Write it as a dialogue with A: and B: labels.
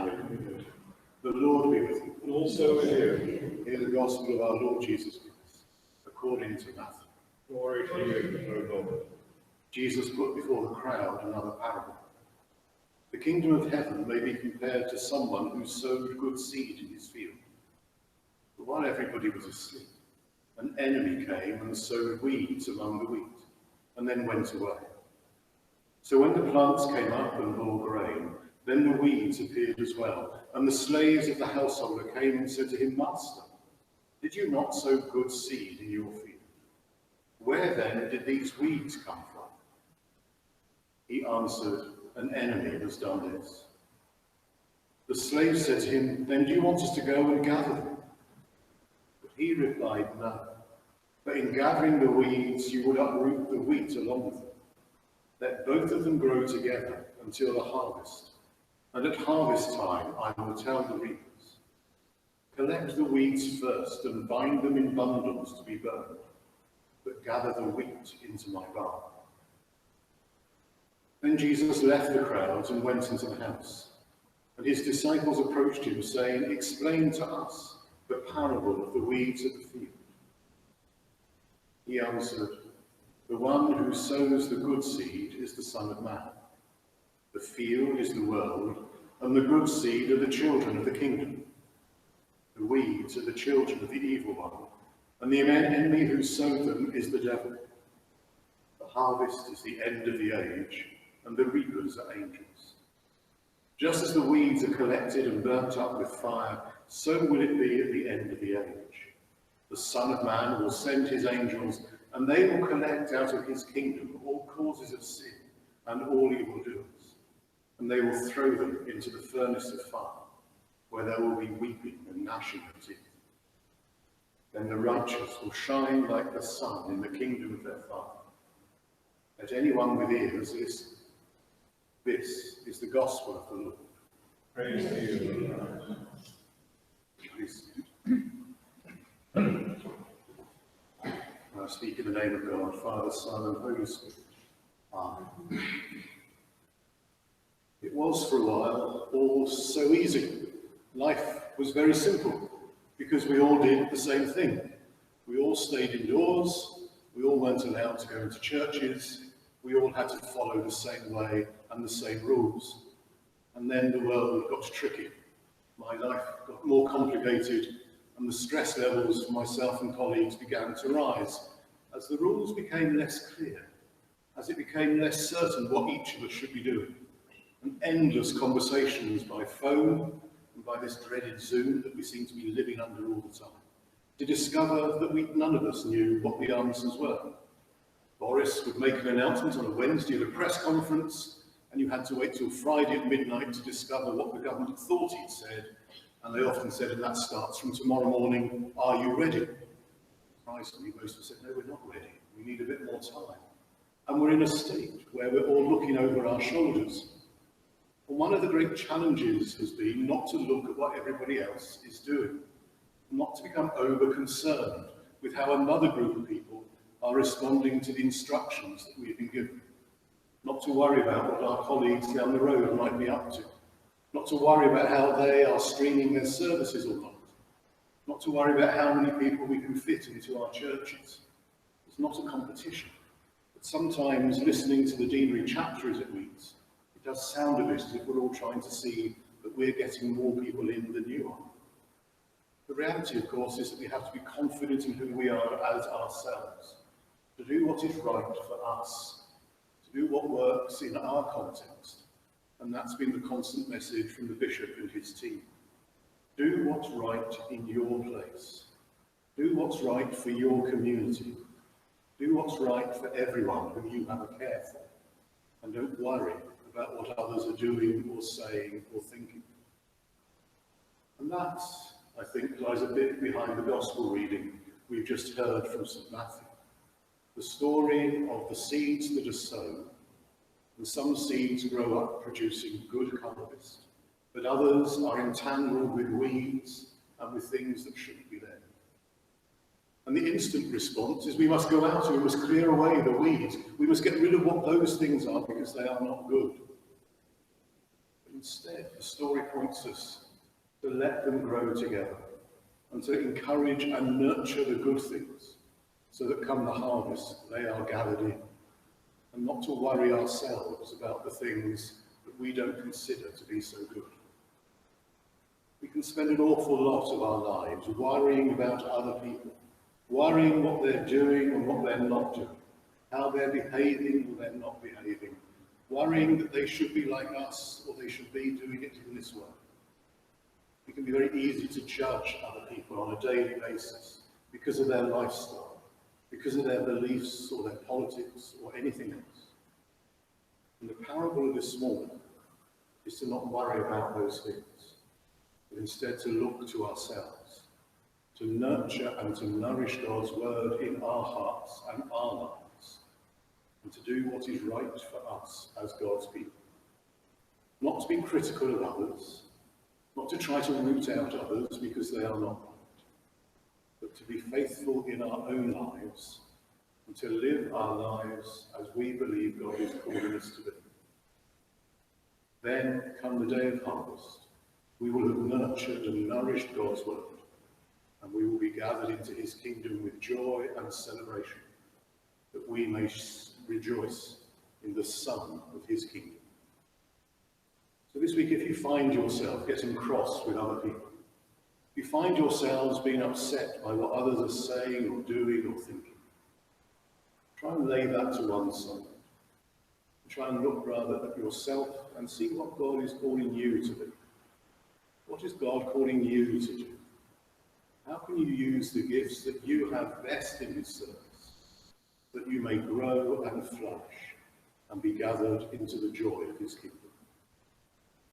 A: Hallelujah. The Lord be with you.
B: And also with you.
A: Hear the gospel of our Lord Jesus Christ, according to Matthew.
B: Glory to you, O Lord.
A: Jesus put before the crowd another parable. The kingdom of heaven may be compared to someone who sowed good seed in his field. But while everybody was asleep, an enemy came and sowed weeds among the wheat, and then went away. So when the plants came up and bore grain, then the weeds appeared as well, and the slaves of the householder came and said to him, Master, did you not sow good seed in your field? Where then did these weeds come from? He answered, An enemy has done this. The slaves said to him, Then do you want us to go and gather them? But he replied, No. But in gathering the weeds, you would uproot the wheat along with them. Let both of them grow together until the harvest. And at harvest time, I will tell the reapers, collect the weeds first and bind them in bundles to be burned, but gather the wheat into my barn. Then Jesus left the crowds and went into the house. And his disciples approached him, saying, Explain to us the parable of the weeds of the field. He answered, The one who sows the good seed is the Son of Man. The field is the world, and the good seed are the children of the kingdom. The weeds are the children of the evil one, and the enemy who sowed them is the devil. The harvest is the end of the age, and the reapers are angels. Just as the weeds are collected and burnt up with fire, so will it be at the end of the age. The Son of Man will send his angels, and they will collect out of his kingdom all causes of sin and all evildoers, and they will throw them into the furnace of fire, where there will be weeping and gnashing of teeth. Then the righteous will shine like the sun in the kingdom of their Father. Let anyone with ears listen. This is the gospel of the Lord.
B: Praise to you, Lord.
A: Please. I speak in the name of God, Father, Son, and Holy Spirit. Amen. It was for a while all so easy. Life was very simple because we all did the same thing. We all stayed indoors. We all weren't allowed to go into churches. We all had to follow the same way and the same rules. And then the world got tricky. My life got more complicated, and the stress levels for myself and colleagues began to rise as the rules became less clear, as it became less certain what each of us should be doing. And endless conversations by phone and by this dreaded Zoom that we seem to be living under all the time, to discover that none of us knew what the answers were. Boris would make an announcement on a Wednesday at a press conference, and you had to wait till Friday at midnight to discover what the government thought he'd said. And they often said, and that starts from tomorrow morning, are you ready? Surprisingly, most of us said, no, we're not ready. We need a bit more time. And we're in a state where we're all looking over our shoulders. And one of the great challenges has been not to look at what everybody else is doing, not to become over-concerned with how another group of people are responding to the instructions that we've been given, not to worry about what our colleagues down the road might be up to, not to worry about how they are streaming their services or not to worry about how many people we can fit into our churches. It's not a competition. But sometimes listening to the deanery chapter as it reads, it does sound a bit as if we're all trying to see that we're getting more people in than you are. The reality, of course, is that we have to be confident in who we are as ourselves, to do what is right for us, to do what works in our context. And that's been the constant message from the bishop and his team. Do what's right in your place. Do what's right for your community. Do what's right for everyone whom you have a care for. And don't worry about what others are doing or saying or thinking. And that, I think, lies a bit behind the gospel reading we've just heard from St. Matthew. The story of the seeds that are sown. And some seeds grow up producing good harvest, but others are entangled with weeds and with things that shouldn't be there. And the instant response is we must go out and we must clear away the weeds. We must get rid of what those things are because they are not good. But in Instead, the story points us to let them grow together and to encourage and nurture the good things so that come the harvest, they are gathered in, and not to worry ourselves about the things that we don't consider to be so good. We can spend an awful lot of our lives worrying about other people, worrying what they're doing and what they're not doing, how they're behaving or they're not behaving, worrying that they should be like us or they should be doing it in this way. It can be very easy to judge other people on a daily basis because of their lifestyle, because of their beliefs or their politics or anything else. And the parable of this morning is to not worry about those things, but instead to look to ourselves, to nurture and to nourish God's word in our hearts and our lives, and to do what is right for us as God's people. Not to be critical of others, not to try to root out others because they are not right, but to be faithful in our own lives and to live our lives as we believe God is calling us to be. Then, come the day of harvest, we will have nurtured and nourished God's word, and we will be gathered into his kingdom with joy and celebration, that we may rejoice in the Son of his kingdom. So this week, if you find yourself getting cross with other people, if you find yourselves being upset by what others are saying or doing or thinking, try and lay that to one side. Try and look rather at yourself and see what God is calling you to do. What is God calling you to do? How can you use the gifts that you have best in his service, that you may grow and flourish and be gathered into the joy of his kingdom?